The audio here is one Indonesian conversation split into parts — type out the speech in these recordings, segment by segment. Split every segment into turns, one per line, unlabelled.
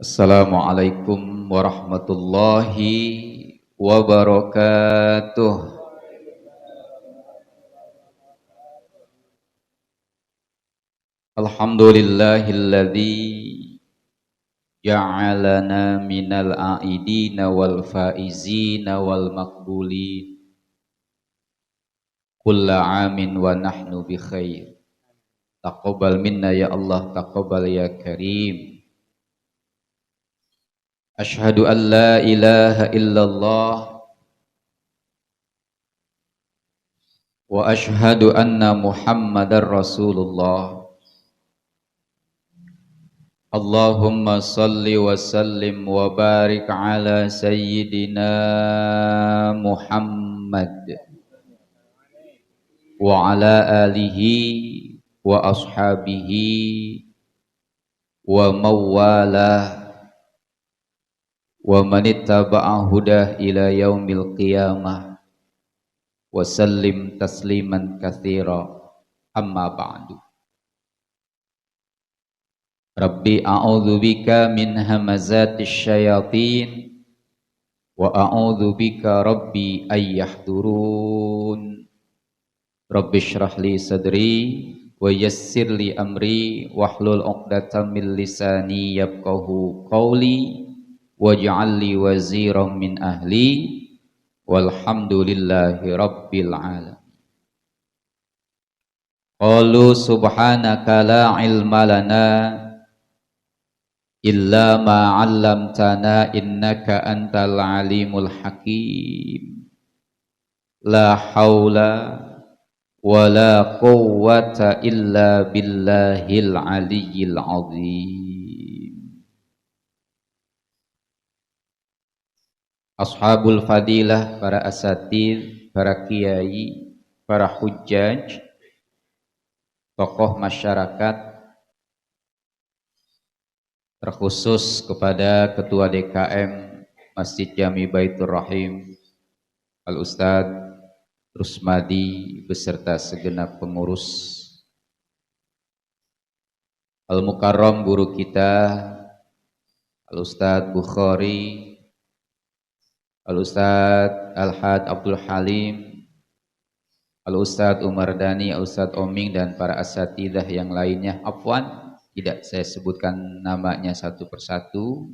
Assalamualaikum warahmatullahi wabarakatuh. Alhamdulillahilladzi ja'alana minal a'idina wal faizina wal maqbulin. Kulla amin wa nahnu bi khair. Taqabbal minna ya Allah, taqabbal ya Karim. Ashhadu an la ilaha illallah wa ashhadu anna Muhammadar Rasulullah. Allahumma salli wa sallim wa barik ala sayyidina Muhammad wa ala alihi wa ashabihi wa mawalah wa manittaba'a hudah ila yaumil qiyamah wa sallim tasliman katsira, amma ba'du. Rabbi a'udzubika min hamazatis syayatin wa a'udzubika rabbi ayyahdurun. Rabbi shrah li sadri wa yassir li amri wahlul 'uqdatam min lisani yafqahu qawli waj'al li waziran min ahli walhamdulillahi rabbil alamin. Qalu subhanaka la ilma lana illa ma 'allamtana innaka antal alimul hakim. La haula wala quwwata illa billahil aliyyil azim. Ashabul fadilah, para asatidz, para kiai, para hujjaj, tokoh masyarakat, terkhusus kepada Ketua DKM Masjid Jami Baitur Rahim Al-Ustadz Rusmadi beserta segenap pengurus, Al-Mukarram guru kita Al-Ustadz Bukhari, Al-Ustadz Al-Had Abdul Halim, Al-Ustadz Umar Dhani, Al-Ustadz Oming, dan para asatidzah yang lainnya. Afwan, tidak saya sebutkan namanya satu persatu.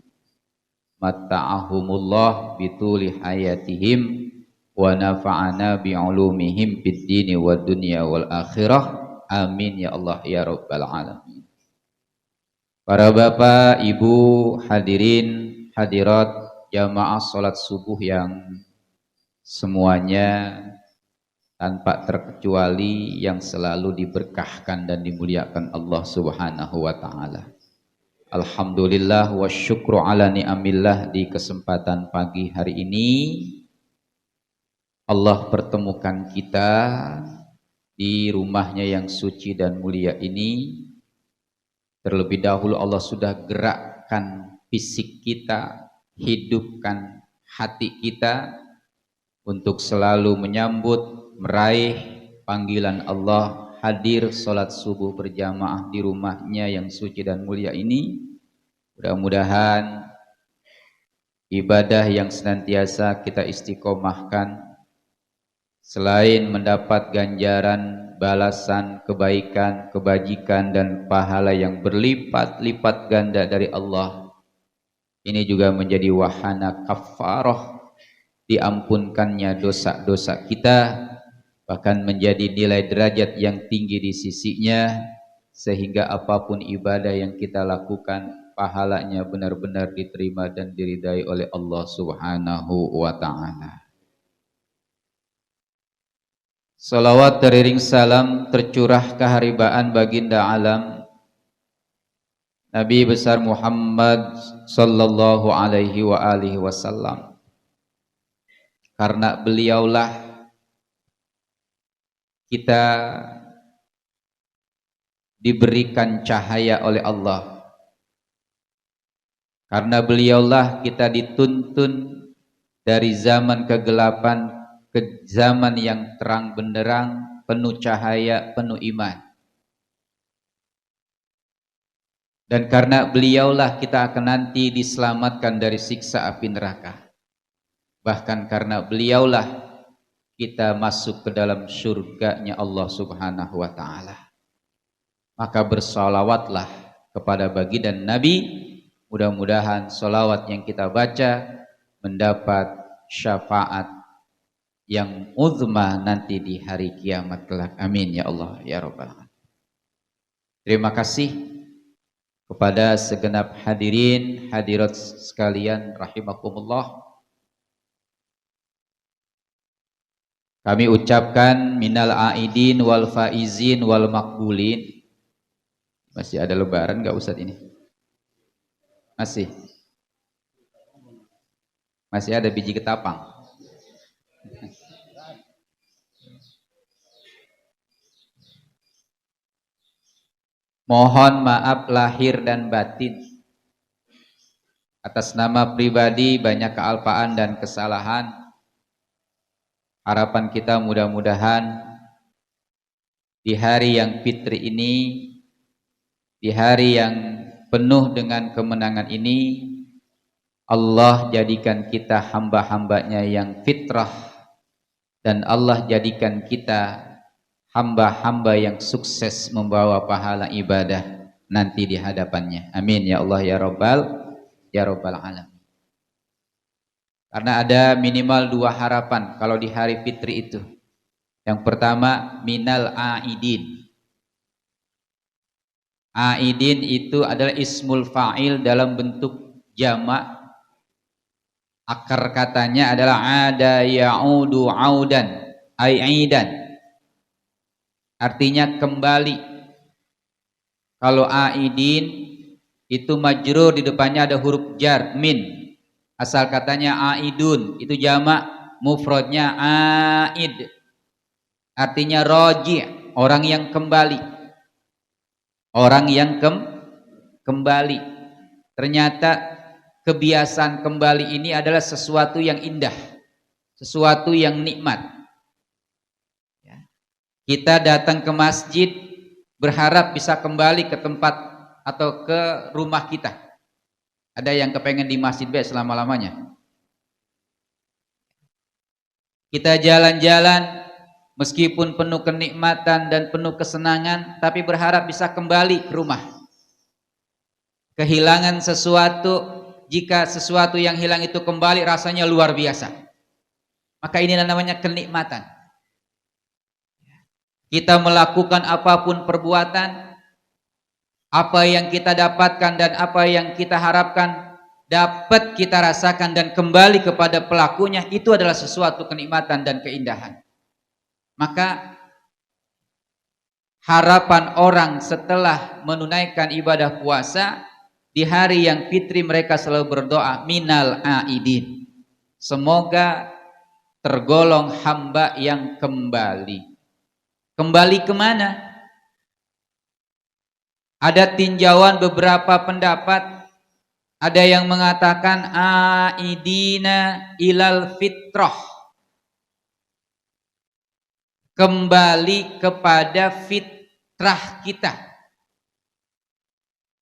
Matta'ahumullah bituli hayatihim wa nafa'ana bi'ulumihim fid dini wad dunya wal akhirah. Amin ya Allah ya rabbal alamin. Para bapak, ibu, hadirin, hadirat jamaah salat subuh yang semuanya tanpa terkecuali yang selalu diberkahkan dan dimuliakan Allah Subhanahu wa taala. Alhamdulillah wa syukru ala ni'amillah, di kesempatan pagi hari ini Allah pertemukan kita di rumahnya yang suci dan mulia ini. Terlebih dahulu Allah sudah gerakkan fisik kita, hidupkan hati kita untuk selalu menyambut, meraih panggilan Allah, hadir sholat subuh berjamaah di rumahnya yang suci dan mulia ini. Mudah-mudahan ibadah yang senantiasa kita istiqomahkan, selain mendapat ganjaran, balasan, kebaikan, kebajikan, dan pahala yang berlipat-lipat ganda dari Allah, ini juga menjadi wahana kafarah, diampunkannya dosa-dosa kita, bahkan menjadi nilai derajat yang tinggi di sisinya, sehingga apapun ibadah yang kita lakukan, pahalanya benar-benar diterima dan diridai oleh Allah Subhanahu wa ta'ala. Salawat teriring salam tercurah keharibaan baginda alam Nabi besar Muhammad sallallahu alaihi wa alihi wasallam. Karena beliaulah kita diberikan cahaya oleh Allah. Karena beliaulah kita dituntun dari zaman kegelapan ke zaman yang terang benderang, penuh cahaya, penuh iman. Dan karena beliaulah kita akan nanti diselamatkan dari siksa api neraka. Bahkan karena beliaulah kita masuk ke dalam surganya Allah Subhanahu wa ta'ala. Maka bersalawatlah kepada baginda Nabi. Mudah-mudahan salawat yang kita baca mendapat syafaat yang uzma nanti di hari kiamat kelak. Amin ya Allah ya Rabbal alamin. Terima kasih kepada segenap hadirin hadirat sekalian rahimakumullah. Kami ucapkan minal aidin wal faizin wal makbulin. Masih ada lebaran gak Ustadz ini? Masih. Masih ada biji ketapang. Mohon maaf lahir dan batin. Atas nama pribadi banyak kealpaan dan kesalahan. Harapan kita mudah-mudahan di hari yang fitri ini, di hari yang penuh dengan kemenangan ini, Allah jadikan kita hamba-hambanya yang fitrah, dan Allah jadikan kita hamba-hamba yang sukses membawa pahala ibadah nanti di hadapannya. Amin ya Allah ya Rabbal alamin. Karena ada minimal 2 harapan kalau di hari fitri itu. Yang pertama, minal aidin. Aidin itu adalah ismul fa'il dalam bentuk jamak. Akar katanya adalah ada ya'udu audan, aidan. Artinya kembali. Kalau aidin itu majrur, di depannya ada huruf jar, min. Asal katanya aidun, itu jamak, mufradnya aid. Artinya roji', orang yang kembali. Orang yang kembali. Ternyata kebiasaan kembali ini adalah sesuatu yang indah, sesuatu yang nikmat. Kita datang ke masjid berharap bisa kembali ke tempat atau ke rumah kita. Ada yang kepengen di masjid selama-lamanya. Kita jalan-jalan meskipun penuh kenikmatan dan penuh kesenangan, tapi berharap bisa kembali ke rumah. Kehilangan sesuatu, jika sesuatu yang hilang itu kembali rasanya luar biasa. Maka inilah namanya kenikmatan. Kita melakukan apapun perbuatan, apa yang kita dapatkan dan apa yang kita harapkan dapat kita rasakan dan kembali kepada pelakunya, itu adalah sesuatu kenikmatan dan keindahan. Maka harapan orang setelah menunaikan ibadah puasa di hari yang fitri, mereka selalu berdoa minal aidin, semoga tergolong hamba yang kembali. Kembali kemana? Ada tinjauan beberapa pendapat. Ada yang mengatakan aidina ilal fitrah, kembali kepada fitrah kita,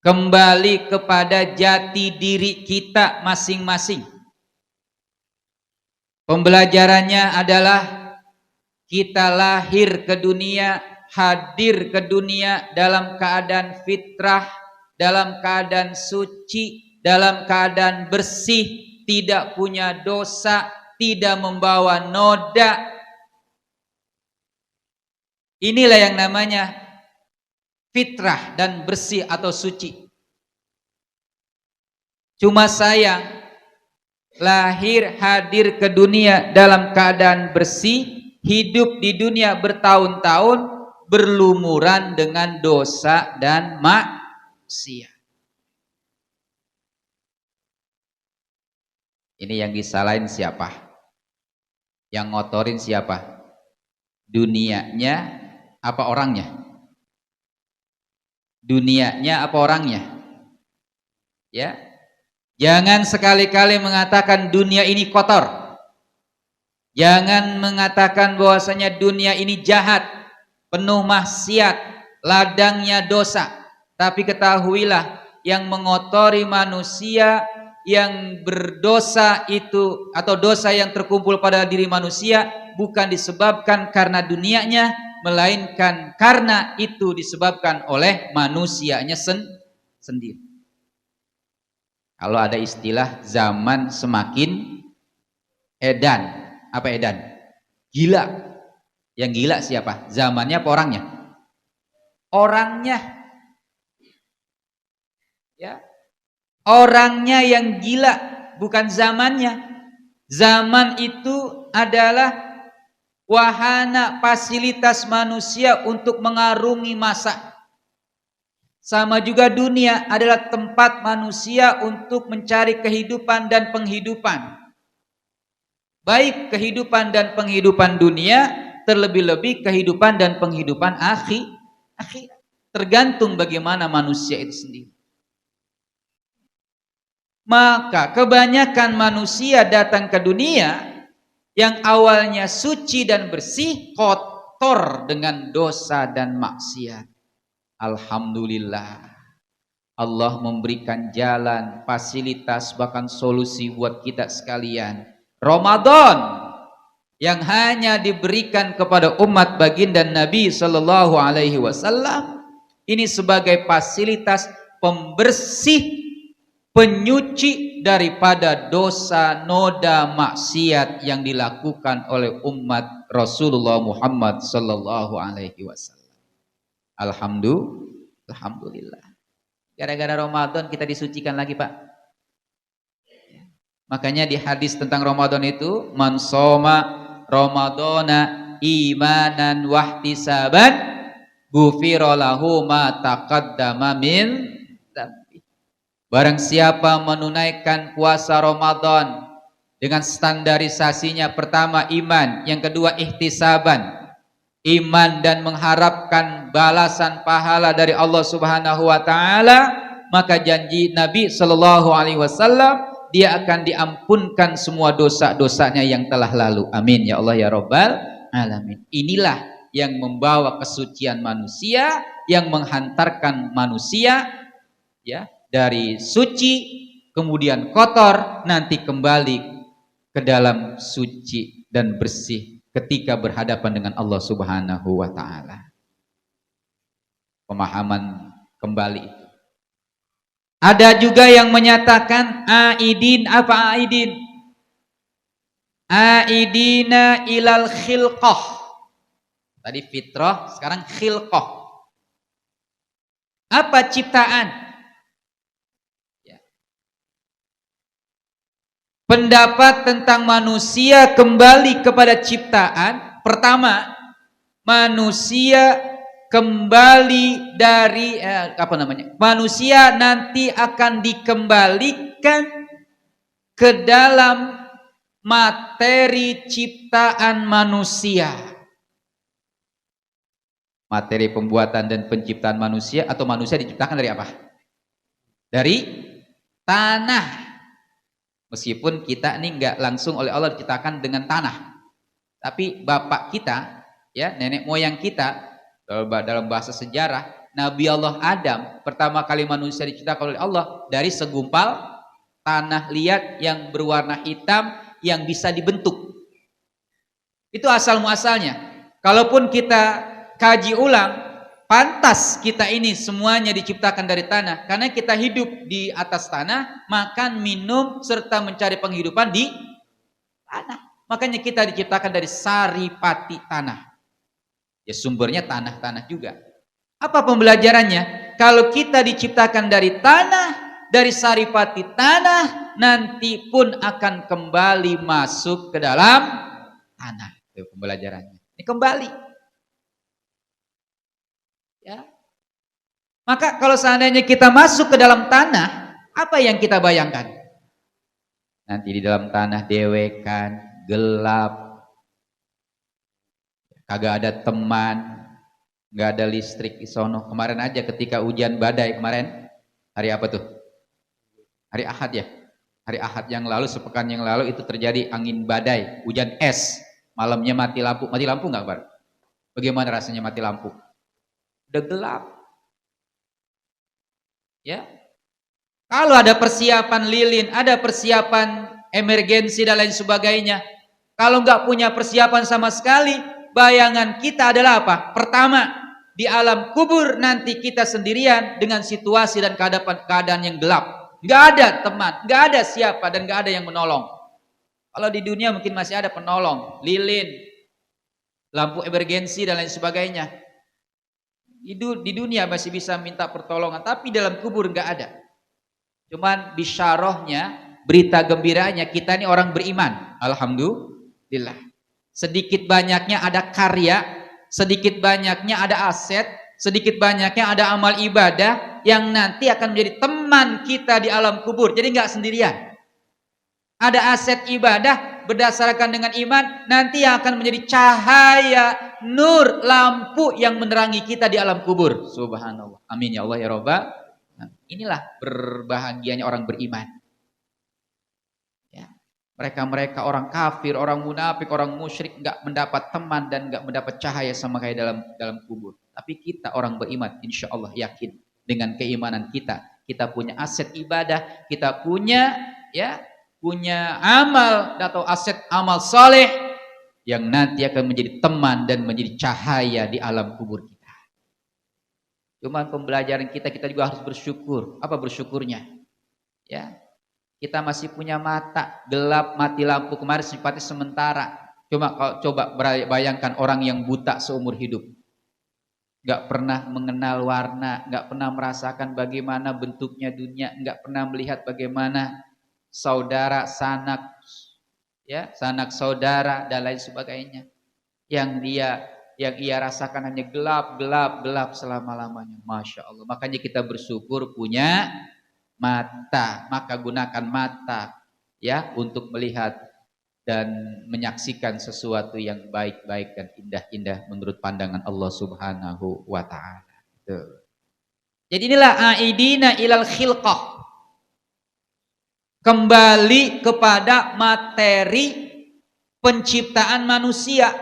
kembali kepada jati diri kita masing-masing. Pembelajarannya adalah kita lahir ke dunia, hadir ke dunia dalam keadaan fitrah, dalam keadaan suci, dalam keadaan bersih, tidak punya dosa, tidak membawa noda. Inilah yang namanya fitrah dan bersih atau suci. Cuma sayang, lahir hadir ke dunia dalam keadaan bersih, hidup di dunia bertahun-tahun berlumuran dengan dosa dan maksiat. Ini yang disalahin siapa? Yang ngotorin siapa? Dunianya apa orangnya? Dunianya apa orangnya? Ya. Jangan sekali-kali mengatakan dunia ini kotor. Jangan mengatakan bahwasanya dunia ini jahat, penuh maksiat, ladangnya dosa. Tapi ketahuilah, yang mengotori manusia, yang berdosa itu atau dosa yang terkumpul pada diri manusia bukan disebabkan karena dunianya, melainkan karena itu disebabkan oleh manusianya sendiri. Kalau ada istilah zaman semakin edan, apa edan? Gila. Yang gila siapa? Zamannya apa orangnya? Orangnya. Ya. Orangnya yang gila, bukan zamannya. Zaman itu adalah wahana fasilitas manusia untuk mengarungi masa. Sama juga dunia adalah tempat manusia untuk mencari kehidupan dan penghidupan. Baik kehidupan dan penghidupan dunia, terlebih-lebih kehidupan dan penghidupan akhir. Tergantung bagaimana manusia itu sendiri. Maka kebanyakan manusia datang ke dunia yang awalnya suci dan bersih, kotor dengan dosa dan maksiat. Alhamdulillah, Allah memberikan jalan, fasilitas, bahkan solusi buat kita sekalian. Ramadan yang hanya diberikan kepada umat baginda Nabi Sallallahu Alaihi Wasallam ini sebagai fasilitas pembersih, penyuci daripada dosa, noda, maksiat yang dilakukan oleh umat Rasulullah Muhammad Sallallahu Alaihi Wasallam. Alhamdulillah. Gara-gara Ramadan kita disucikan lagi, Pak. Makanya di hadis tentang Ramadan itu, man shoma ramadana imanan wahtisaban ghufira lahu ma taqaddama min dzambi. Barang siapa menunaikan puasa Ramadan dengan standarisasinya, pertama iman, yang kedua ihtisaban, iman dan mengharapkan balasan pahala dari Allah Subhanahu wa taala, maka janji Nabi Shallallahu alaihi wasallam dia akan diampunkan semua dosa-dosanya yang telah lalu. Amin ya Allah ya Rabbal alamin. Inilah yang membawa kesucian manusia, yang menghantarkan manusia ya dari suci kemudian kotor, nanti kembali ke dalam suci dan bersih ketika berhadapan dengan Allah Subhanahu wa taala. Pemahaman kembali itu. Ada juga yang menyatakan aidin, apa aidin? Aidina ilal khilqah. Tadi fitrah, sekarang khilqah. Apa ciptaan? Ya. Pendapat tentang manusia kembali kepada ciptaan. Pertama, manusia kembali dari manusia nanti akan dikembalikan ke dalam materi ciptaan manusia. Materi pembuatan dan penciptaan manusia, atau manusia diciptakan dari apa? Dari tanah. Meskipun kita ini nggak langsung oleh Allah diciptakan dengan tanah, tapi bapak kita, ya nenek moyang kita, dalam bahasa sejarah, Nabi Allah Adam pertama kali manusia diciptakan oleh Allah dari segumpal tanah liat yang berwarna hitam yang bisa dibentuk. Itu asal muasalnya. Kalaupun kita kaji ulang, pantas kita ini semuanya diciptakan dari tanah, karena kita hidup di atas tanah, makan, minum, serta mencari penghidupan di tanah. Makanya kita diciptakan dari saripati tanah. Ya sumbernya tanah-tanah juga. Apa pembelajarannya? Kalau kita diciptakan dari tanah, dari saripati tanah, nanti pun akan kembali masuk ke dalam tanah. Itu pembelajarannya. Ini kembali. Ya. Maka kalau seandainya kita masuk ke dalam tanah, apa yang kita bayangkan? Nanti di dalam tanah dewekan, gelap, kagak ada teman, nggak ada listrik di sono. Kemarin aja ketika hujan badai kemarin, hari apa tuh? Hari Ahad ya. Hari Ahad yang lalu, sepekan yang lalu itu terjadi angin badai, hujan es. Malamnya mati lampu. Mati lampu nggak, Bar? Bagaimana rasanya mati lampu? Udah gelap. Ya. Kalau ada persiapan lilin, ada persiapan emergensi dan lain sebagainya. Kalau nggak punya persiapan sama sekali, bayangan kita adalah apa? Pertama, di alam kubur nanti kita sendirian dengan situasi dan keadaan yang gelap. Nggak ada teman, nggak ada siapa, dan nggak ada yang menolong. Kalau di dunia mungkin masih ada penolong, lilin, lampu emergensi dan lain sebagainya. Di dunia masih bisa minta pertolongan, tapi dalam kubur nggak ada. Cuman bisyarahnya, berita gembiranya, kita ini orang beriman. Alhamdulillah. Sedikit banyaknya ada karya, sedikit banyaknya ada aset, sedikit banyaknya ada amal ibadah yang nanti akan menjadi teman kita di alam kubur. Jadi nggak sendirian. Ada aset ibadah berdasarkan dengan iman, nanti yang akan menjadi cahaya, nur, lampu yang menerangi kita di alam kubur. Subhanallah. Amin ya Allah ya Rabbal. Nah, inilah berbahagianya orang beriman. Ya. Mereka orang kafir, orang munafik, orang musyrik nggak mendapat teman dan nggak mendapat cahaya sama kayak dalam kubur. Tapi kita orang beriman, insya Allah yakin dengan keimanan kita punya aset ibadah, kita punya amal atau aset amal soleh yang nanti akan menjadi teman dan menjadi cahaya di alam kubur kita. Cuma pembelajaran kita juga harus bersyukur. Apa bersyukurnya? Ya, kita masih punya mata, gelap, mati lampu kemarin sifatnya sementara. Coba bayangkan orang yang buta seumur hidup, nggak pernah mengenal warna, nggak pernah merasakan bagaimana bentuknya dunia, nggak pernah melihat bagaimana saudara, sanak saudara dan lain sebagainya. Yang ia rasakan hanya gelap selama-lamanya. Masya Allah. Makanya kita bersyukur punya mata. Maka gunakan mata ya untuk melihat dan menyaksikan sesuatu yang baik-baik dan indah-indah menurut pandangan Allah Subhanahu wa ta'ala. Jadi inilah aidina ilal khilqah. Kembali kepada materi penciptaan manusia.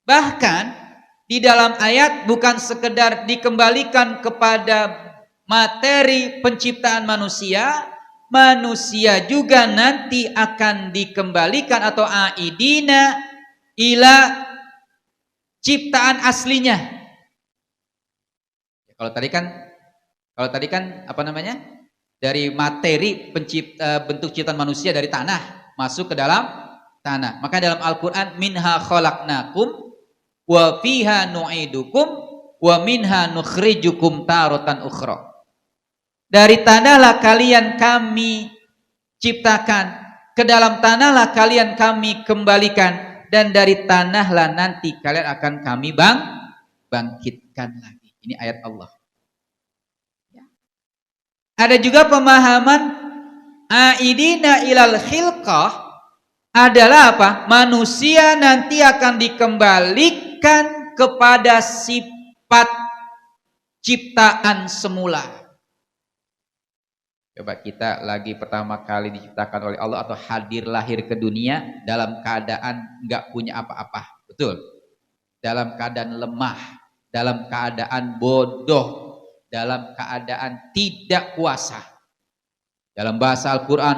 Bahkan di dalam ayat bukan sekedar dikembalikan kepada materi penciptaan manusia, manusia juga nanti akan dikembalikan atau aidina ila ciptaan aslinya. Kalau tadi kan apa namanya? Dari materi bentuk ciptaan manusia dari tanah masuk ke dalam tanah. Maka dalam Al-Qur'an minha khalaqnakum wa fiha nu'idukum wa minha nukhrijukum taratan ukhra. Dari tanahlah kalian kami ciptakan, ke dalam tanahlah kalian kami kembalikan, dan dari tanahlah nanti kalian akan kami bangkitkan lagi. Ini ayat Allah. Ada juga pemahaman aidina ilal khilqah adalah apa? Manusia nanti akan dikembalikan kepada sifat ciptaan semula. Coba kita lagi pertama kali diciptakan oleh Allah atau hadir lahir ke dunia dalam keadaan nggak punya apa-apa, betul? Dalam keadaan lemah, dalam keadaan bodoh, dalam keadaan tidak kuasa. Dalam bahasa Al-Quran,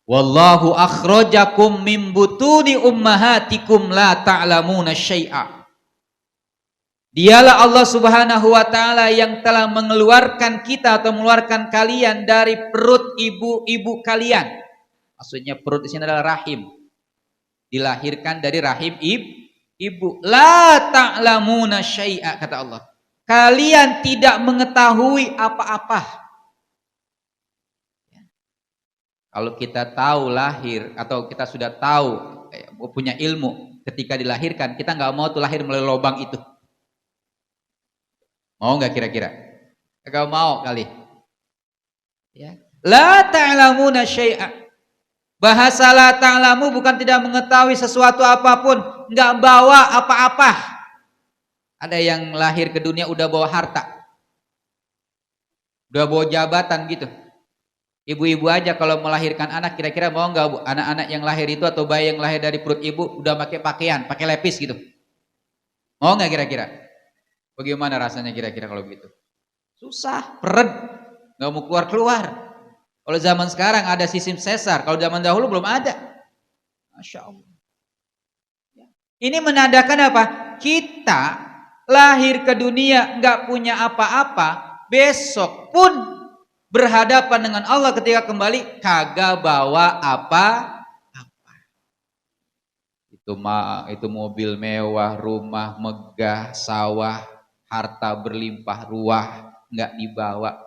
wallahu akhrajakum min butuni ummahatikum la ta'lamuna syai'a. Dialah Allah Subhanahu wa ta'ala yang telah mengeluarkan kita atau mengeluarkan kalian dari perut ibu-ibu kalian. Maksudnya perut di sini adalah rahim. Dilahirkan dari rahim ibu. La ta'lamuna syai'a, kata Allah. Kalian tidak mengetahui apa-apa. Kalau kita tahu lahir atau kita sudah tahu punya ilmu ketika dilahirkan, kita nggak mau tuh lahir melalui lubang itu. Mau nggak kira-kira? Gak mau kali. Ya. La ta'lamuna syai'a. Bahasa la ta'lamu bukan tidak mengetahui sesuatu apapun, nggak bawa apa-apa. Ada yang lahir ke dunia udah bawa harta, udah bawa jabatan gitu. Ibu-ibu aja kalau melahirkan anak, kira-kira mau nggak bu? Anak-anak yang lahir itu atau bayi yang lahir dari perut ibu udah pakai pakaian, pakai lepis gitu. Mau nggak kira-kira? Bagaimana rasanya kira-kira kalau begitu? Susah, peret. nggak mau keluar. Kalau zaman sekarang ada sistem sesar, kalau zaman dahulu belum ada. Masya Allah. Ini menandakan apa? Kita lahir ke dunia nggak punya apa-apa, besok pun berhadapan dengan Allah ketika kembali kagak bawa apa-apa. Itu mobil mewah, rumah megah, sawah, harta berlimpah ruah nggak dibawa.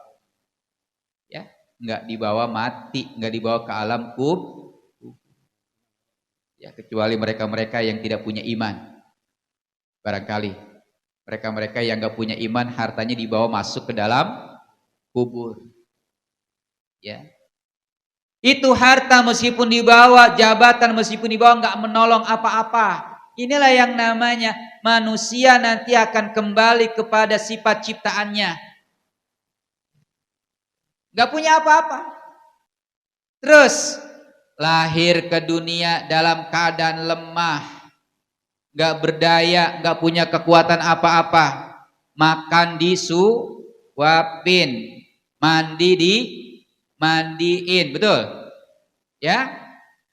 Ya, nggak dibawa mati, nggak dibawa ke alam kubur. Ya, kecuali mereka-mereka yang tidak punya iman. Barangkali mereka-mereka yang nggak punya iman, hartanya dibawa masuk ke dalam kubur. Ya, itu harta meskipun dibawa, jabatan meskipun dibawa nggak menolong apa-apa. Inilah yang namanya manusia nanti akan kembali kepada sifat ciptaannya. Nggak punya apa-apa. Terus lahir ke dunia dalam keadaan lemah, nggak berdaya, nggak punya kekuatan apa-apa. Makan disuapin, mandiin, betul? Ya,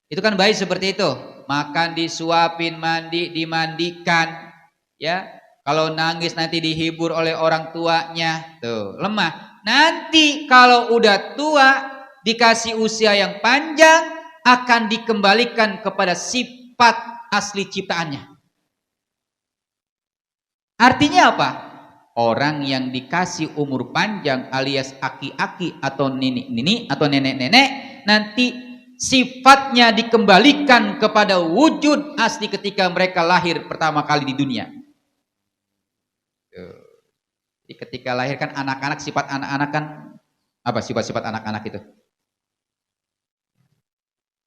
itu kan bayi seperti itu. Makan disuapin, mandi, dimandikan. Ya, kalau nangis nanti dihibur oleh orang tuanya. Tuh, lemah. Nanti kalau udah tua, dikasih usia yang panjang, akan dikembalikan kepada sifat asli ciptaannya. Artinya apa? Orang yang dikasih umur panjang alias aki-aki atau nini atau nenek-nenek, nanti sifatnya dikembalikan kepada wujud asli ketika mereka lahir pertama kali di dunia. Jadi ketika lahir kan anak-anak, sifat anak-anak kan apa sifat-sifat anak-anak itu?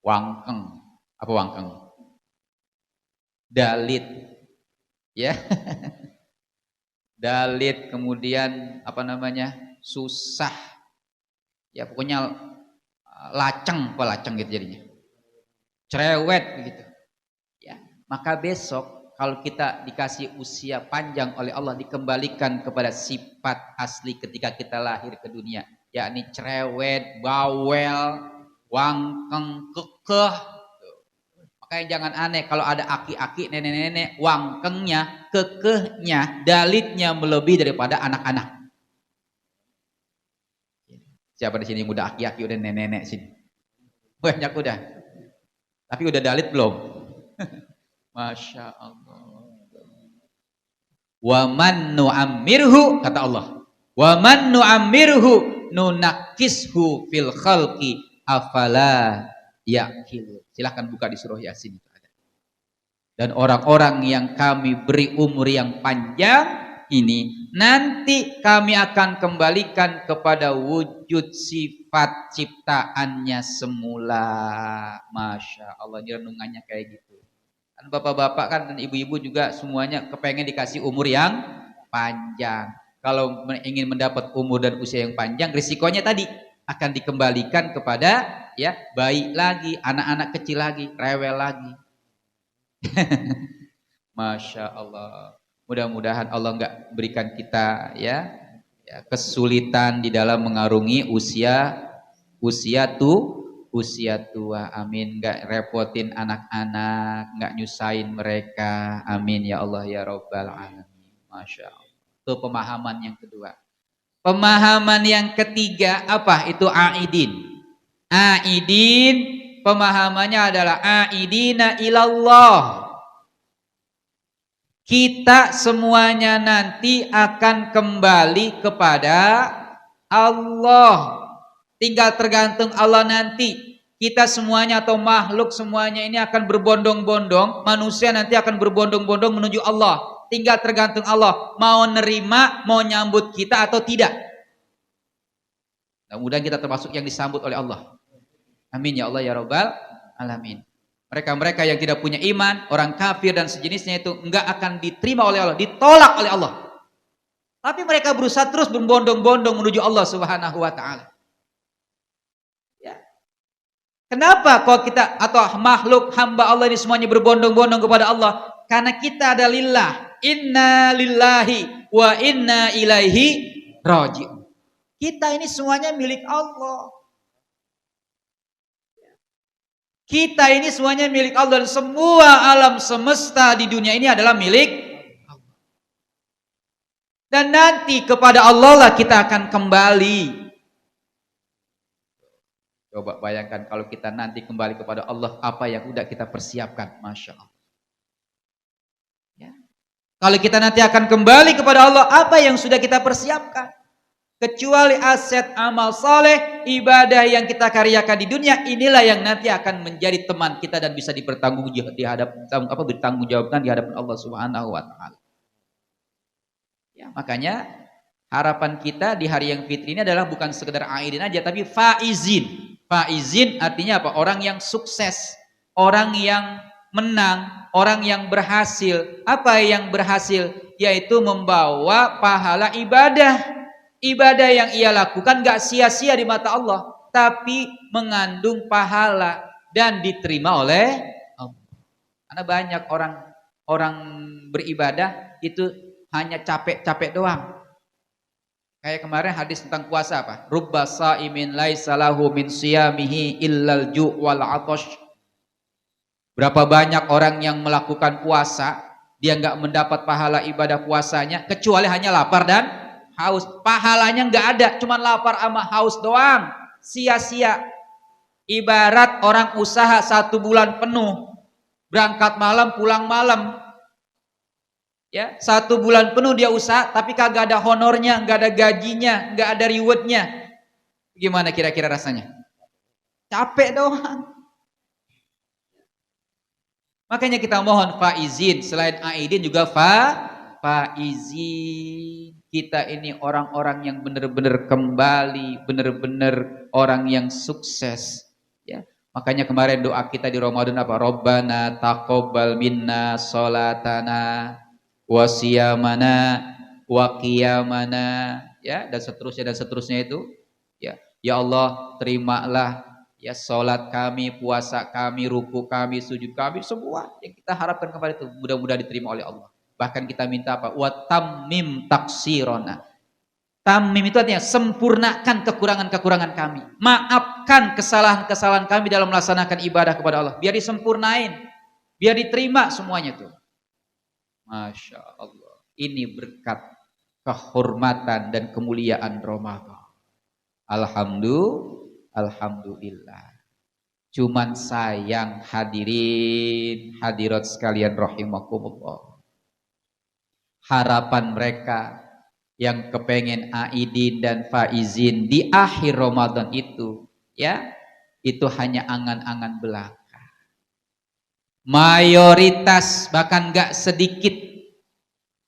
Wangkeng. Apa wangkeng? Dalit. Ya. Dalit, kemudian apa namanya? Susah. Ya pokoknya laceng gitu jadinya. Cerewet gitu. Ya, maka besok kalau kita dikasih usia panjang oleh Allah, dikembalikan kepada sifat asli ketika kita lahir ke dunia, yakni cerewet, bawel, wangkeng, kekeh. Makanya jangan aneh kalau ada aki-aki, nenek-nenek, wangkengnya, kekehnya, dalitnya melebihi daripada anak-anak. Siapa di sini muda aki-aki udah nenek-nenek sini? Banyak udah. Tapi udah dalit belum? Masya Allah. Wa man nu'ammirhu, kata Allah. Wa man nu'ammirhu nunakishu fil khalqi afala yaqilu. Silahkan buka di surah Yasin itu ada. Dan orang-orang yang kami beri umur yang panjang ini, nanti kami akan kembalikan kepada wujud sifat ciptaannya semula. Masya Allah, ini renungannya kayak gitu. Kan bapak-bapak kan dan ibu-ibu juga semuanya kepengen dikasih umur yang panjang. Kalau ingin mendapat umur dan usia yang panjang, risikonya tadi akan dikembalikan kepada ya bayi lagi, anak-anak kecil lagi, rewel lagi. Masya Allah. Mudah-mudahan Allah enggak berikan kita ya kesulitan di dalam mengarungi usia tua. Amin. Enggak repotin anak-anak, enggak nyusahin mereka. Amin ya Allah ya Rabbal alamin. Masya Allah. Itu pemahaman yang kedua. Pemahaman yang ketiga apa? Itu aidin. Aidin pemahamannya adalah aidina ilallah. Kita semuanya nanti akan kembali kepada Allah. Tinggal tergantung Allah nanti. Kita semuanya atau makhluk semuanya ini akan berbondong-bondong. Manusia nanti akan berbondong-bondong menuju Allah. Tinggal tergantung Allah. Mau nerima, mau nyambut kita atau tidak. Mudah-mudahan kita termasuk yang disambut oleh Allah. Amin ya Allah ya Rabbal alamin. Mereka-mereka yang tidak punya iman, orang kafir dan sejenisnya itu enggak akan diterima oleh Allah, ditolak oleh Allah. Tapi mereka berusaha terus berbondong-bondong menuju Allah Subhanahu wa taala. Ya. Kenapa kalau kita atau makhluk hamba Allah ini semuanya berbondong-bondong kepada Allah? Karena kita ada lillah. Inna lillahi wa inna ilaihi raji'un. Kita ini semuanya milik Allah. Kita ini semuanya milik Allah dan semua alam semesta di dunia ini adalah milik Allah. Dan nanti kepada Allah lah kita akan kembali. Coba bayangkan kalau kita nanti kembali kepada Allah, apa yang udah kita persiapkan, Masya Allah. Ya. Kalau kita nanti akan kembali kepada Allah, apa yang sudah kita persiapkan? Kecuali aset amal saleh, ibadah yang kita karyakan di dunia, inilah yang nanti akan menjadi teman kita dan bisa dipertanggungjawabkan di hadapan Allah Subhanahu wa taala. Ya, makanya harapan kita di hari yang fitri ini adalah bukan sekedar aidin aja, tapi faizin. Faizin artinya apa? Orang yang sukses, orang yang menang, orang yang berhasil. Apa yang berhasil? Yaitu membawa pahala ibadah. Ibadah yang ia lakukan gak sia-sia di mata Allah, tapi mengandung pahala dan diterima oleh Allah. Karena banyak orang beribadah itu hanya capek-capek doang. Kayak kemarin hadis tentang puasa apa? Rubba sa'imin laisa lahu min siyamihi illal ju' wal 'atash. Berapa banyak orang yang melakukan puasa, dia nggak mendapat pahala ibadah puasanya kecuali hanya lapar dan haus. Pahalanya nggak ada, cuma lapar sama haus doang. Sia-sia. Ibarat orang usaha 1 bulan penuh, berangkat malam pulang malam. Ya, 1 bulan penuh dia usaha, tapi kagak ada honornya, nggak ada gajinya, nggak ada rewardnya. Gimana kira-kira rasanya? Capek doang. Makanya kita mohon faizin, selain aidin juga faizin. Kita ini orang-orang yang benar-benar kembali, benar-benar orang yang sukses. Ya, makanya kemarin doa kita di Ramadan apa? Rabbana taqabbal minna sholatana wa siyamana wa qiyamana, ya, dan seterusnya itu. Ya Allah, terimalah ya salat kami, puasa kami, ruku kami, sujud kami, semua yang kita harapkan kepada itu mudah-mudahan diterima oleh Allah. Bahkan kita minta apa? Wa tammim taksirona. Tammim itu artinya sempurnakan kekurangan-kekurangan kami. Maafkan kesalahan-kesalahan kami dalam melaksanakan ibadah kepada Allah. Biar disempurnain, biar diterima semuanya tuh. Masya Allah. Ini berkat kehormatan dan kemuliaan Ramadan. Alhamdulillah. Cuman sayang hadirin, hadirat sekalian rahimakumullah. Harapan mereka yang kepengen aidin dan faizin di akhir Ramadan itu, ya, itu hanya angan-angan belaka. Mayoritas bahkan gak sedikit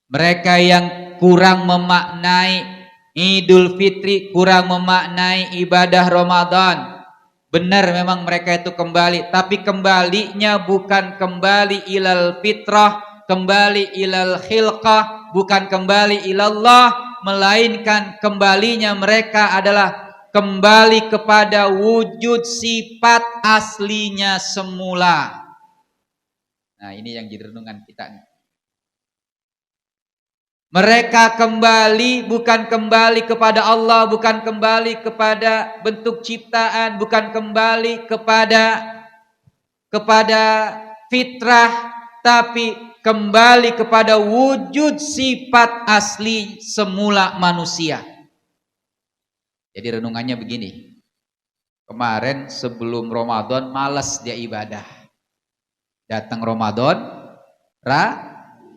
mereka yang kurang memaknai Idul Fitri, kurang memaknai ibadah Ramadan. Benar memang mereka itu kembali, tapi kembalinya bukan kembali ilal fitrah, kembali ilal khilqah, bukan kembali ilallah, melainkan kembalinya mereka adalah kembali kepada wujud sifat aslinya semula. Nah, ini yang jadi renungan kita nih. Mereka kembali bukan kembali kepada Allah, bukan kembali kepada bentuk ciptaan, bukan kembali kepada fitrah, tapi kembali kepada wujud sifat asli semula manusia. Jadi renungannya begini. Kemarin sebelum Ramadan malas dia ibadah. Datang Ramadan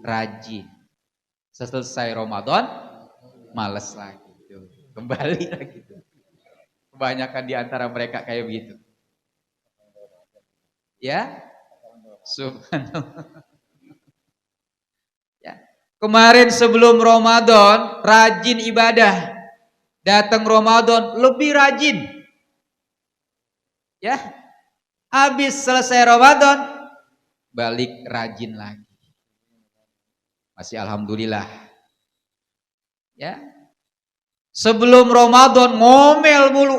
rajin. Selesai Ramadan malas lagi, kembali lagi. Kebanyakan di antara mereka kayak begitu. Ya, subhanallah. Ya. Kemarin sebelum Ramadan rajin ibadah, datang Ramadan lebih rajin. Ya, habis selesai Ramadan balik rajin lagi. Masih alhamdulillah. Ya. Sebelum Ramadan ngomel mulu.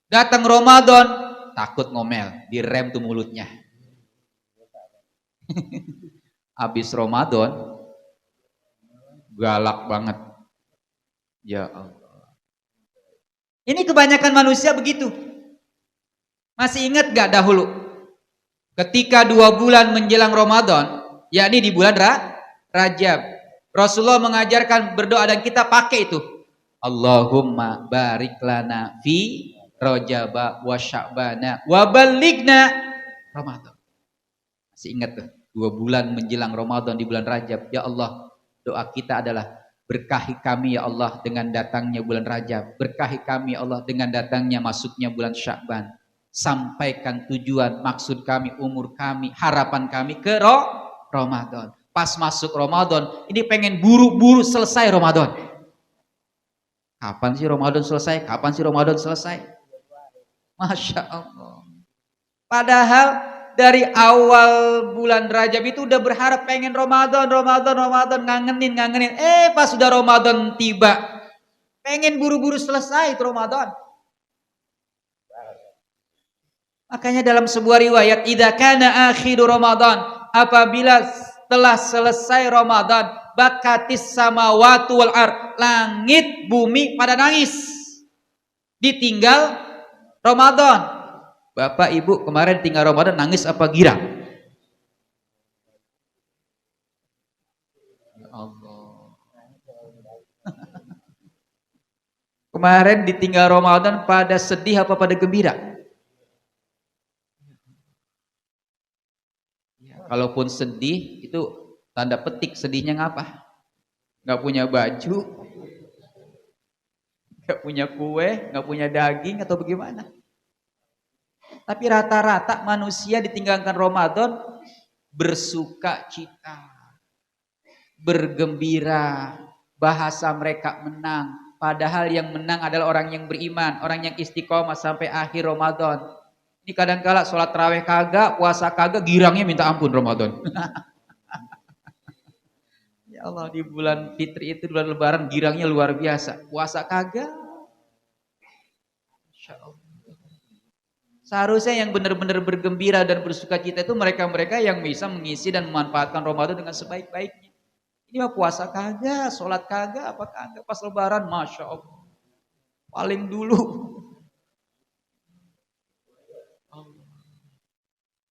Datang Ramadan takut ngomel, direm tuh mulutnya. Habis Ramadan galak banget. Ya Allah. Ini kebanyakan manusia begitu. Masih ingat gak dahulu? Ketika 2 bulan menjelang Ramadan, yakni di bulan Rajab, Rasulullah mengajarkan berdoa dan kita pakai itu. Allahumma barik lana fi Rajaba wa Sya'bana wa balighna Ramadan. Masih ingat tuh, 2 bulan menjelang Ramadan di bulan Rajab. Ya Allah, doa kita adalah berkahi kami ya Allah dengan datangnya bulan Rajab. Berkahi kami ya Allah dengan datangnya masuknya bulan Sya'ban. Sampaikan tujuan, maksud kami, umur kami, harapan kami ke Ramadan. Pas masuk Ramadan, ini pengen buru-buru selesai Ramadan. Kapan sih Ramadan selesai? Kapan sih Ramadan selesai? Masya Allah. Padahal dari awal bulan Rajab itu udah berharap pengen Ramadan, ngangenin. Pas sudah Ramadan tiba, pengen buru-buru selesai itu Ramadan. Makanya dalam sebuah riwayat, idza kana akhiru Ramadan, apabila telah selesai Ramadan, bakatis samawati wal ard, langit bumi pada nangis. Ditinggal Ramadan. Bapak Ibu kemarin tinggal Ramadan nangis apa girang? Ya Allah. Kemarin ditinggal Ramadan pada sedih apa pada gembira? Kalaupun sedih itu tanda petik, sedihnya ngapa? Nggak punya baju, nggak punya kue, nggak punya daging atau bagaimana? Tapi rata-rata manusia ditinggalkan Ramadan bersuka cita, bergembira, bahasa mereka menang. Padahal yang menang adalah orang yang beriman, orang yang istiqomah sampai akhir Ramadan. Ini kadang-kala sholat tarawih kagak, puasa kagak, girangnya minta ampun Ramadan. Ya Allah, di bulan fitri itu, bulan lebaran, girangnya luar biasa. Puasa kagak. Masya Allah. Seharusnya yang benar-benar bergembira dan bersuka cita itu mereka-mereka yang bisa mengisi dan memanfaatkan Ramadan dengan sebaik-baiknya. Ini mah puasa kagak, sholat kagak, apa kagak, pas lebaran, Masya Allah. Paling dulu.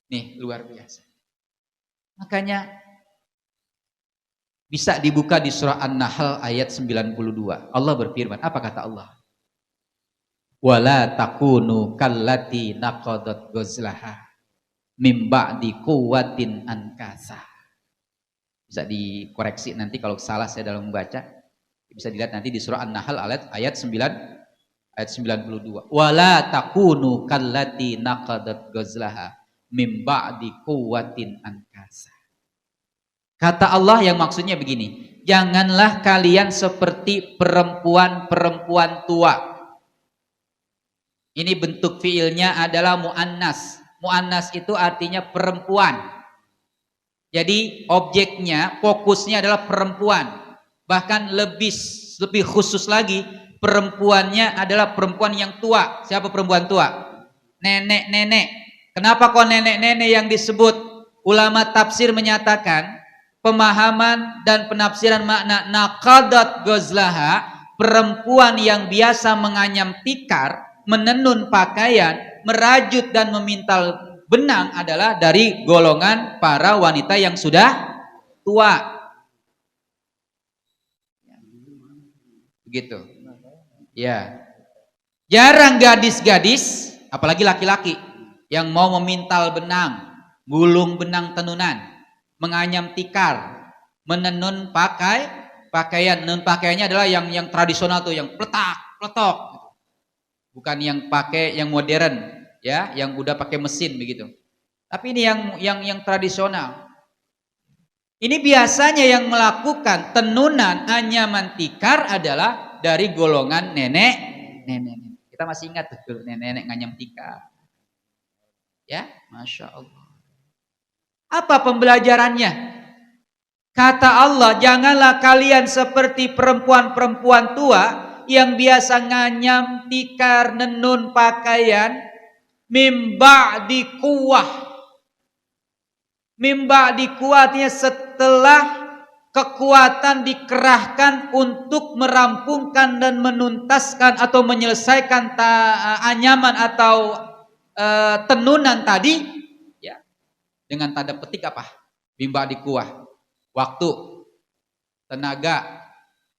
Nih, luar biasa. Makanya bisa dibuka di surah An-Nahl ayat 92. Allah berfirman, apa kata Allah? Wala takunu kallati naqadat ghazlaha mim ba'di quwwatin ankasa. Bisa dikoreksi nanti kalau salah saya dalam membaca. Bisa dilihat nanti di surah An-Nahl ayat 92. Wala takunu kallati naqadat ghazlaha mim ba'di quwwatin ankasa. Kata Allah yang maksudnya begini, janganlah kalian seperti perempuan-perempuan tua. Ini bentuk fiilnya adalah mu'annas. Mu'annas itu artinya perempuan. Jadi objeknya, fokusnya adalah perempuan. Bahkan lebih khusus lagi, perempuannya adalah perempuan yang tua. Siapa perempuan tua? Nenek-nenek. Kenapa kok nenek-nenek yang disebut? Ulama tafsir menyatakan pemahaman dan penafsiran makna naqadat ghazlaha, perempuan yang biasa menganyam tikar, menenun pakaian, merajut dan memintal benang adalah dari golongan para wanita yang sudah tua. Begitu. Ya. Jarang gadis-gadis, apalagi laki-laki, yang mau memintal benang, gulung benang tenunan, menganyam tikar, menenun pakaian. Menenun pakaiannya adalah yang tradisional tuh, yang pletok. Bukan yang pakai yang modern, ya, yang udah pakai mesin begitu. Tapi ini yang tradisional. Ini biasanya yang melakukan tenunan anyaman tikar adalah dari golongan nenek. Kita masih ingat tuh nenek nganyam tikar. Ya, Masya Allah. Apa pembelajarannya? Kata Allah, janganlah kalian seperti perempuan-perempuan tua yang biasa nganyam tikar, nenun pakaian, mimba di kuah. Mimba di kuatnya setelah kekuatan dikerahkan untuk merampungkan dan menuntaskan atau menyelesaikan anyaman atau tenunan tadi, ya, dengan tanda petik apa? Bimba di kuah. Waktu, tenaga,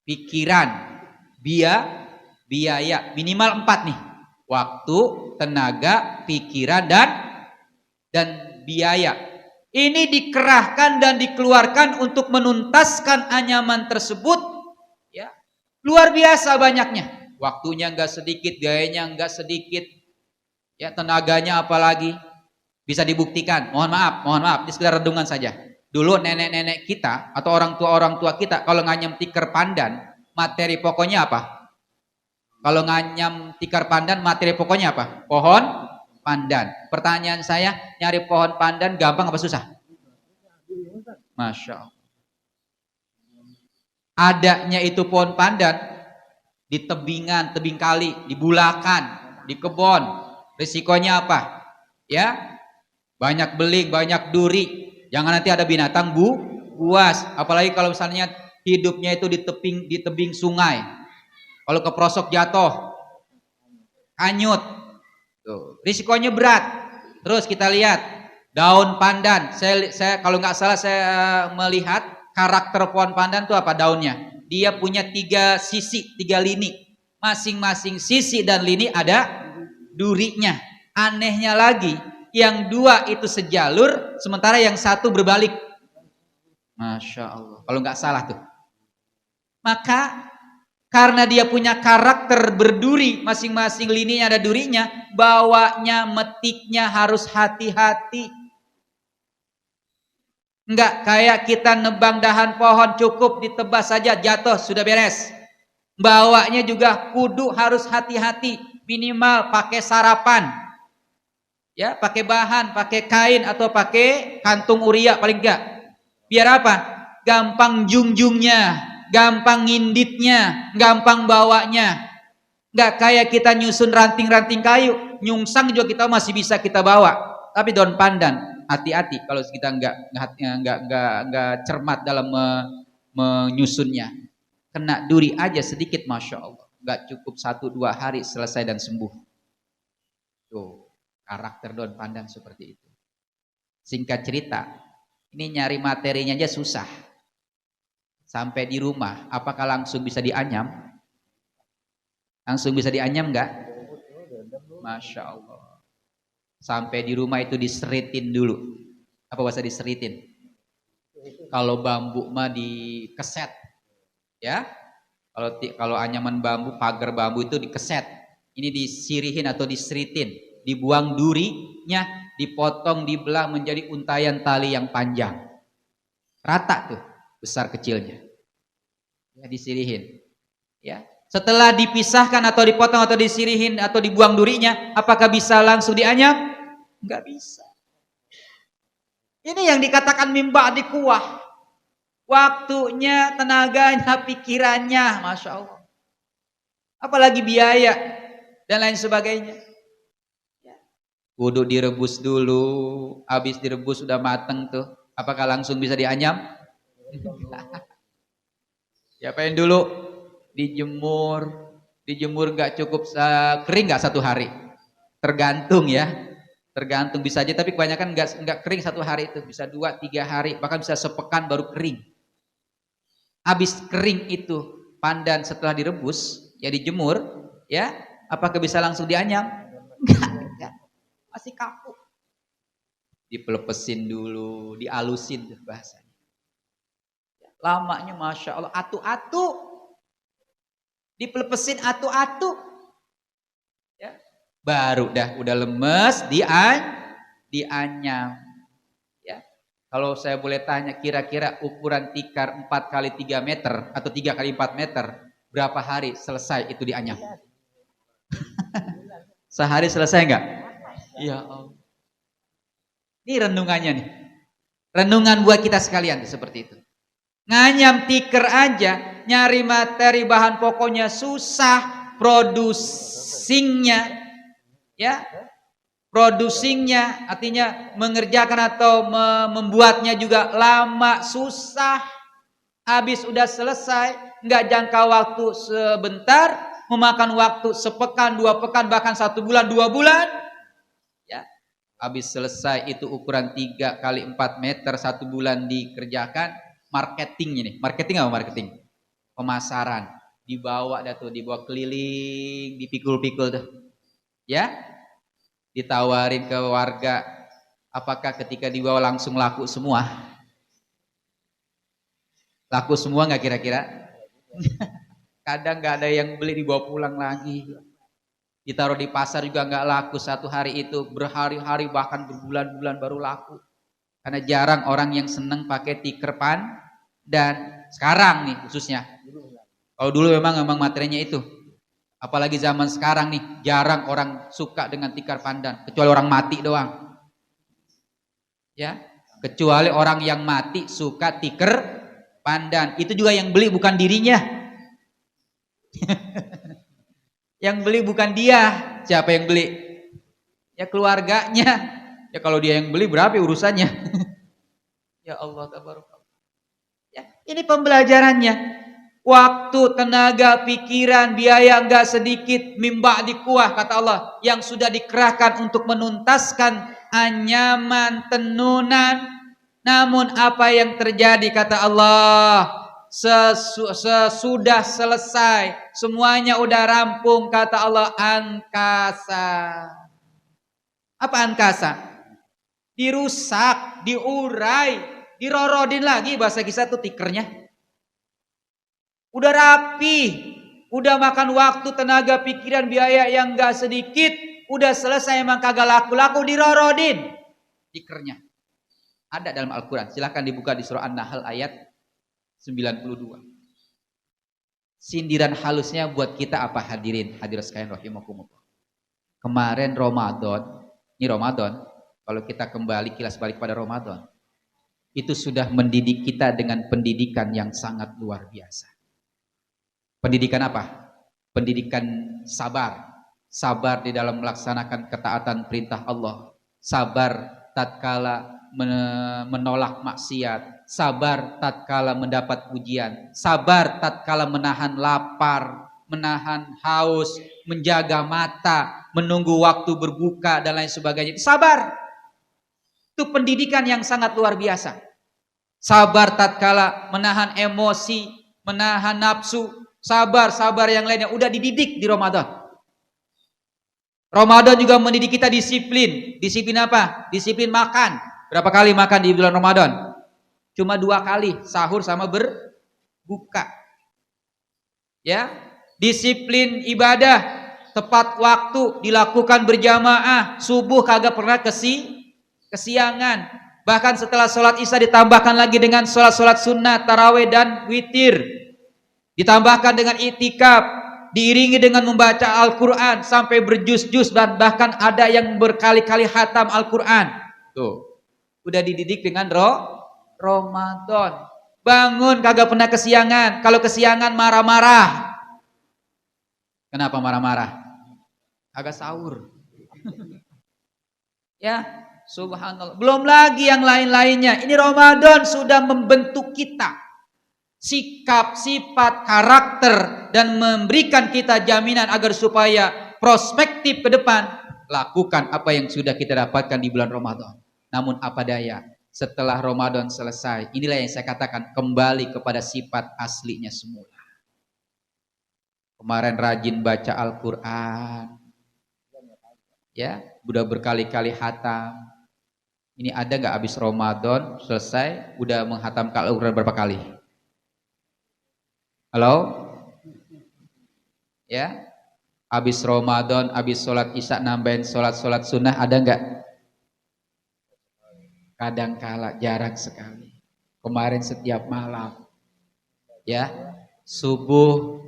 pikiran, biaya, minimal 4 nih. Waktu, tenaga, pikiran dan biaya. Ini dikerahkan dan dikeluarkan untuk menuntaskan anyaman tersebut, ya. Luar biasa banyaknya. Waktunya enggak sedikit, gayanya enggak sedikit. Ya, tenaganya apalagi bisa dibuktikan. Mohon maaf, ini sekedar renungan saja. Dulu nenek-nenek kita atau orang tua kita kalau nganyam tikar pandan, materi pokoknya apa? Kalau nganyam tikar pandan, materi pokoknya apa? Pohon pandan. Pertanyaan saya, nyari pohon pandan gampang apa susah? Masya Allah. Adanya itu pohon pandan di tebing kali, di bulakan, di kebun. Risikonya apa? Ya, banyak beling, banyak duri. Jangan nanti ada binatang buas. Apalagi kalau misalnya hidupnya itu di tebing sungai. Kalau keprosok jatuh, hanyut. Tuh, risikonya berat. Terus kita lihat daun pandan. Saya kalau nggak salah saya melihat karakter pohon pandan itu apa daunnya. Dia punya 3 sisi, 3 lini. Masing-masing sisi dan lini ada durinya. Anehnya lagi, yang 2 itu sejalur, sementara yang 1 berbalik. Masya Allah. Kalau nggak salah tuh. Maka karena dia punya karakter berduri, masing-masing lininya ada durinya, bawanya, metiknya harus hati-hati. Enggak kayak kita nebang dahan pohon cukup ditebas saja jatuh sudah beres. Bawanya juga kudu harus hati-hati, minimal pakai sarapan. Ya, pakai bahan, pakai kain atau pakai kantung uria paling enggak. Biar apa? Gampang jungjungnya, gampang nginditnya, gampang bawanya. Nggak kayak kita nyusun ranting-ranting kayu, nyungsang juga kita masih bisa kita bawa. Tapi daun pandan, hati-hati kalau kita nggak cermat dalam menyusunnya. Kena duri aja sedikit, masya Allah. Nggak cukup 1-2 hari selesai dan sembuh. Tuh, karakter daun pandan seperti itu. Singkat cerita, ini nyari materinya aja susah. Sampai di rumah, apakah langsung bisa dianyam? Langsung bisa dianyam enggak? Masya Allah. Sampai di rumah itu diseritin dulu. Apa bahasa diseritin? Kalau bambu mah dikeset, ya. Kalau anyaman bambu, pagar bambu itu dikeset. Ini disirihin atau diseritin, dibuang durinya, dipotong, dibelah menjadi untayan tali yang panjang. Rata tuh, besar kecilnya. Ya, disirihin. Ya. Setelah dipisahkan atau dipotong atau disirihin atau dibuang durinya, apakah bisa langsung dianyam? Enggak bisa. Ini yang dikatakan mimba di kuah. Waktunya, tenaganya, pikirannya, masya Allah. Apalagi biaya dan lain sebagainya. Ya. Kudu direbus dulu, habis direbus sudah mateng tuh. Apakah langsung bisa dianyam? Ya pengen dulu dijemur nggak cukup kering nggak 1 hari, tergantung ya, tergantung bisa aja tapi kebanyakan nggak kering 1 hari itu bisa 2-3 hari bahkan bisa sepekan baru kering. Habis kering itu pandan setelah direbus ya dijemur ya, apakah bisa langsung dianyam? Enggak, masih kaku, dipelepesin dulu, dialusin tuh bahasanya. Lamanya masya Allah, atu-atu, dipelepesin atu-atu, ya, baru udah lemes, dianyam. Ya, kalau saya boleh tanya, kira-kira ukuran tikar 4x3 meter atau 3x4 meter, berapa hari selesai itu dianyam? Sehari selesai enggak? Ya Allah. Ini renungannya nih, renungan buat kita sekalian seperti itu. Nganyam tikar aja, nyari materi bahan pokoknya susah, produsingnya, ya, produsingnya artinya mengerjakan atau membuatnya juga lama, susah. Habis udah selesai, nggak jangka waktu sebentar, memakan waktu sepekan, 2 pekan, bahkan 1 bulan, 2 bulan. Ya, habis selesai itu ukuran 3 kali 4 meter, 1 bulan dikerjakan. Marketingnya nih, marketing apa marketing? Pemasaran, dibawa dibawa keliling, dipikul-pikul tuh. Ya, ditawarin ke warga. Apakah ketika dibawa langsung laku semua? Laku semua nggak kira-kira? Kadang nggak ada yang beli, dibawa pulang lagi. Ditaruh di pasar juga nggak laku 1 hari itu, berhari-hari bahkan berbulan-bulan baru laku. Karena jarang orang yang seneng pakai tikar dan sekarang nih khususnya. Kalau dulu memang materinya itu. Apalagi zaman sekarang nih, jarang orang suka dengan tikar pandan, kecuali orang mati doang. Ya, kecuali orang yang mati suka tikar pandan. Itu juga yang beli bukan dirinya. Yang beli bukan dia. Siapa yang beli? Ya keluarganya. Ya kalau dia yang beli berapa urusannya? Ya Allah, tabarakallah. Ya, ini pembelajarannya. Waktu, tenaga, pikiran, biaya enggak sedikit, mimba dikuah kata Allah, yang sudah dikerahkan untuk menuntaskan anyaman tenunan. Namun apa yang terjadi kata Allah, sesudah selesai, semuanya udah rampung kata Allah, angkasa. Apa angkasa? Dirusak, diurai, dirorodin lagi, bahasa kisah itu tikernya. Udah rapi, udah makan waktu, tenaga, pikiran, biaya yang gak sedikit, udah selesai emang kagak laku-laku, dirorodin tikernya. Ada dalam Al-Quran, silahkan dibuka di surah An-Nahl ayat 92. Sindiran halusnya buat kita apa hadirin, hadirat sekalian rahimakumullah. Kemarin Ramadan, ini Ramadan, kalau kita kembali kilas balik pada Ramadan, itu sudah mendidik kita dengan pendidikan yang sangat luar biasa. Pendidikan apa? Pendidikan sabar. Sabar di dalam melaksanakan ketaatan perintah Allah. Sabar tatkala menolak maksiat. Sabar tatkala mendapat ujian. Sabar tatkala menahan lapar, menahan haus, menjaga mata, menunggu waktu berbuka dan lain sebagainya. Sabar. Itu pendidikan yang sangat luar biasa. Sabar tatkala menahan emosi, menahan nafsu. Sabar yang lainnya udah dididik di Ramadan. Ramadan juga mendidik kita disiplin. Disiplin apa? Disiplin makan. Berapa kali makan di bulan Ramadan? Cuma 2 kali, sahur sama berbuka. Ya, disiplin ibadah, tepat waktu, dilakukan berjamaah, subuh kagak pernah kesiangan. Bahkan setelah sholat isya ditambahkan lagi dengan sholat sunnah, tarawih dan witir. Ditambahkan dengan iktikaf, diiringi dengan membaca Al-Quran sampai berjus-jus, dan bahkan ada yang berkali-kali khatam Al-Quran. Tuh, udah dididik dengan Ramadan. Bangun kagak pernah kesiangan. Kalau kesiangan marah-marah. Kenapa marah-marah? Agak sahur. Ya, subhanallah. Belum lagi yang lain-lainnya. Ini Ramadan sudah membentuk kita sikap, sifat, karakter, dan memberikan kita jaminan agar supaya prospektif ke depan, lakukan apa yang sudah kita dapatkan di bulan Ramadan. Namun apa daya, setelah Ramadan selesai, inilah yang saya katakan, kembali kepada sifat aslinya semula. Kemarin rajin baca Al-Quran, ya, udah berkali-kali hatam. Ini ada nggak habis Ramadan selesai udah menghatam Al-Quran berapa kali? Halo? Ya, habis Ramadan, habis sholat isya nambahin sholat sunnah, ada nggak? Kadang kala, jarang sekali. Kemarin setiap malam, ya, subuh,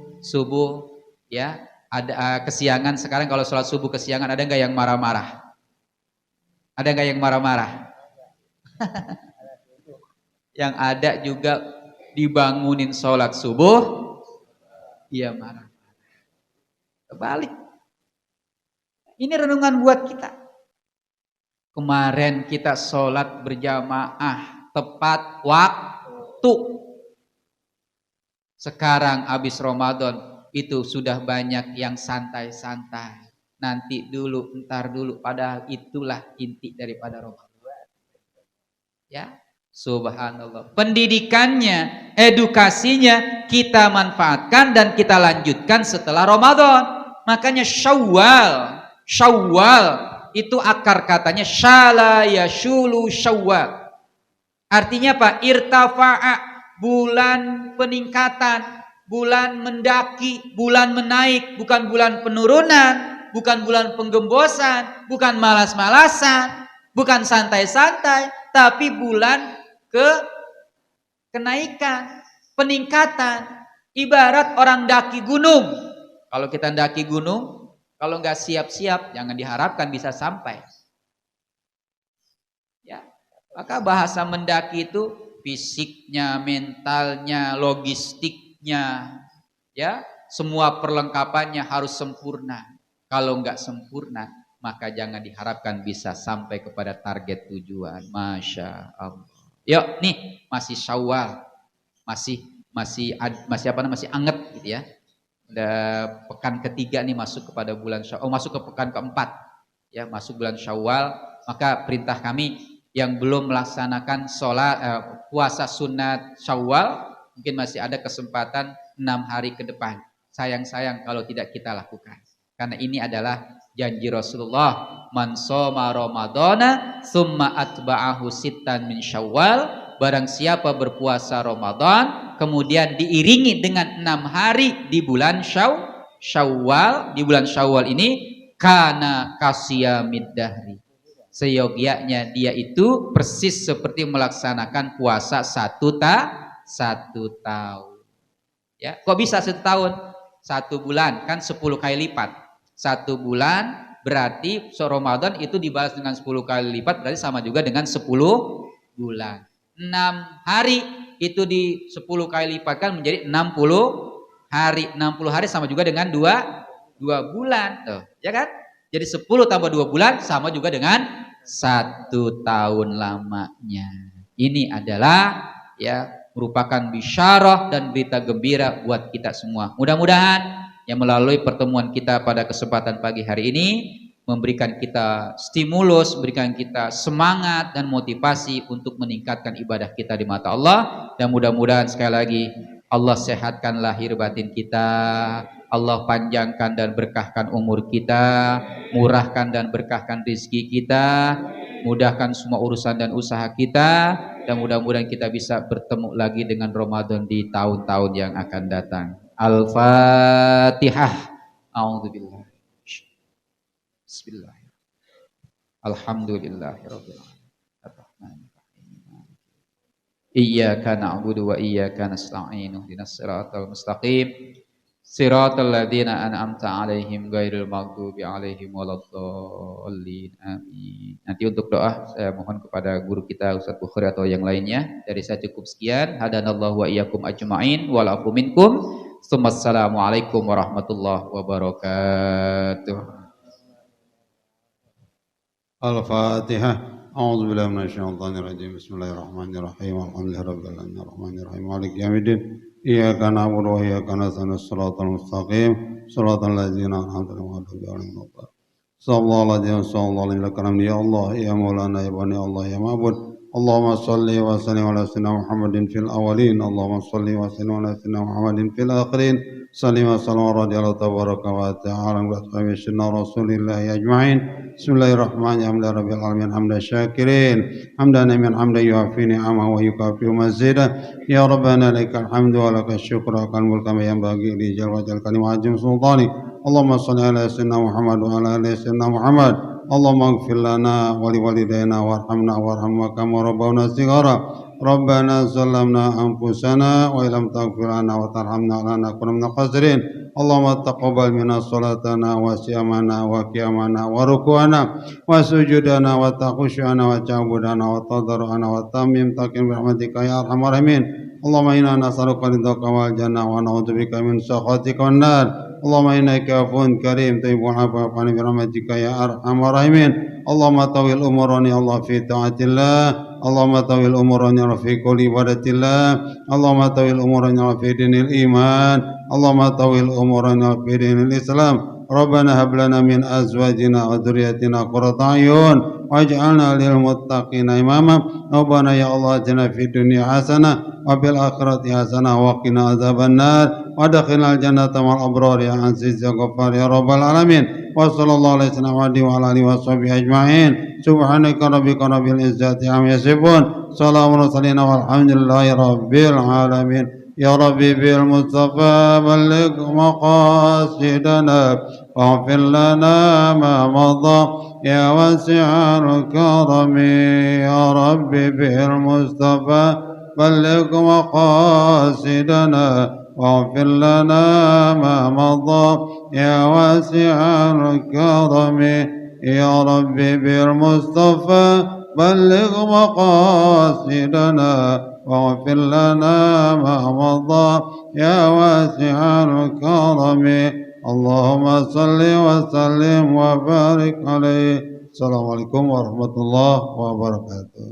ya, ada kesiangan. Sekarang kalau sholat subuh kesiangan, ada nggak yang marah-marah? Ada nggak yang marah-marah? Yang ada juga dibangunin sholat subuh, dia marah. Kebalik. Ini renungan buat kita. Kemarin kita sholat berjamaah tepat waktu. Sekarang habis Ramadan itu sudah banyak yang santai-santai. Nanti dulu, entar dulu, padahal itulah inti daripada Ramadan. Ya, subhanallah. Pendidikannya, edukasinya kita manfaatkan dan kita lanjutkan setelah Ramadan. Makanya Syawal itu akar katanya syala yashulu Syawal. Artinya apa? Irtafa'a, bulan peningkatan, bulan mendaki, bulan menaik, bukan bulan penurunan, bukan bulan penggembosan, bukan malas-malasan, bukan santai-santai, tapi bulan kenaikan, peningkatan. Ibarat orang daki gunung. Kalau kita daki gunung, kalau nggak siap-siap, jangan diharapkan bisa sampai. Ya, maka bahasa mendaki itu fisiknya, mentalnya, logistiknya, ya, semua perlengkapannya harus sempurna. Kalau nggak sempurna, maka jangan diharapkan bisa sampai kepada target tujuan. Masya Allah. Yuk, nih masih Syawal, masih apa namanya, masih anget gitu ya. Udah pekan ketiga nih masuk kepada bulan Syawal, masuk ke pekan keempat, ya, masuk bulan Syawal. Maka perintah kami yang belum melaksanakan puasa sunat Syawal, mungkin masih ada kesempatan 6 hari ke depan. Sayang kalau tidak kita lakukan. Karena ini adalah janji Rasulullah, man shoma ramadhana tsumma atba'ahu sittan min Syawal, barang siapa berpuasa Ramadan kemudian diiringi dengan 6 hari di bulan Syawal, di bulan Syawal ini kana kasiyamid dahri, seyogianya dia itu persis seperti melaksanakan puasa satu tahun. Ya, kok bisa 1 tahun? 1 bulan kan 10 kali lipat. 1 bulan berarti Ramadan itu dibalas dengan 10 kali lipat, berarti sama juga dengan 10 bulan. 6 hari itu di 10 kali lipat kan menjadi 60 hari. 60 hari sama juga dengan 2 bulan. Tuh, ya kan? Jadi 10 tambah 2 bulan sama juga dengan 1 tahun lamanya. Ini adalah ya merupakan bisyarah dan berita gembira buat kita semua. Mudah-mudahan yang melalui pertemuan kita pada kesempatan pagi hari ini memberikan kita stimulus, memberikan kita semangat dan motivasi untuk meningkatkan ibadah kita di mata Allah. Dan mudah-mudahan sekali lagi Allah sehatkan lahir batin kita, Allah panjangkan dan berkahkan umur kita, murahkan dan berkahkan rezeki kita, mudahkan semua urusan dan usaha kita, dan mudah-mudahan kita bisa bertemu lagi dengan Ramadan di tahun-tahun yang akan datang. Al-Fatihah. A'udzubillah. Bismillah. Alhamdulillahirabbil alamin. Iyyaka na'budu wa iyyaka nasta'in. Ihdinas siratal mustaqim. Siratal ladzina an'amta 'alaihim ghairil maghdubi 'alaihim waladdallin. Amin. Nanti untuk doa saya mohon kepada guru kita Ustaz Bukhari atau yang lainnya. Dari saya cukup sekian. Hadanallahu wa iyyakum ajma'in wa la'afu minkum. Assalamualaikum warahmatullahi wabarakatuh.
Al-Fatihah. A'udzu billahi minasyaitonir rajim. Bismillahirrahmanirrahim. Alhamdulillahirabbil alamin arrahmanirrahim maliki yaumiddin. Iyyaka na'budu wa iyyaka nasta'in. Shiratal mustaqim. Shiratal ladzina an'amta 'alaihim. Sallallahu alaihi wasallam. Ya Allah, ya Maulana, ya Bani Allah, ya Ma'bud. Allahumma salli wa sallim ala sayyidina Muhammadin fil awwalin. Allahumma salli wa sallim ala sayyidina Muhammadin fil akhirin. Salli wa sallam radhiyallahu tabaraka wa ta'ala wa sayyidina Rasulillah ajma'in. Bismillahirrahmanirrahim. Rabbil alamin hamdan syakirin. Hamdan min hamdan yuafi ni'amahu wa yukafi mazidah. Ya Rabbana lakal hamdu wa lakal syukru wa lakal mulku kama yanbaghi li jalali kalimati azim sultani. Allahumma salli ala sayyidina Muhammad wa ala ali sayyidina Muhammad. Allahumma ighfir lana wa liwalidayna warhamna warhamna kama rabbawna shighara. Rabbana zalamna anfusana wa illam taghfir lana wa tarhamna lanakunanna minal khasirin. Allahumma taqabbal minna salatana wa siyamana wa qiyamana wa ruku'ana wa sujudana wa taqushyana wa ta'budana wa tadarru'ana wa tamim takim rahmatika ya arhamar rahimin. Allahumma inna nas'aluka ridhaka wal jannah wa na'udzubika min sakhatika wan nar. اللهم إنك عفو كريم تحب العفو فاعف عني برحمتك يا أرحم الراحمين اللهم طول أمورنا يا الله في طاعة الله اللهم طول أمورنا في كل عبادة الله اللهم طول أمورنا في دين الإيمان اللهم طول أمورنا في دين الإسلام ربنا هب لنا من أزواجنا وذرياتنا قرة أعين واجعلنا للمتقين إماما ربنا يا الله آتنا في الدنيا حسنة وفي الآخرة حسنة وقنا عذاب النار وادخلنا الجنة مع الأبرار يا عزيز يا غفار يا رب العالمين وصلى الله عليه وسلم وعلى آله وصحبه أجمعين سبحانك ربك رب العزة عما يصفون سلام المرسلين والحمد لله رب العالمين يا ربي بالمصطفى بلغ مقاصدنا واغفر لنا ما مضى يا واسع الكرم يا ربي بالمصطفى بلغ مقاصدنا واغفر لنا ما مضى يا واسع الكرم يا ربي بالمصطفى بلغ مقاصدنا واغفر لنا ما مضى يا واسع الكرم اللهم صل وسلم وبارك عليه السلام عليكم ورحمة الله وبركاته.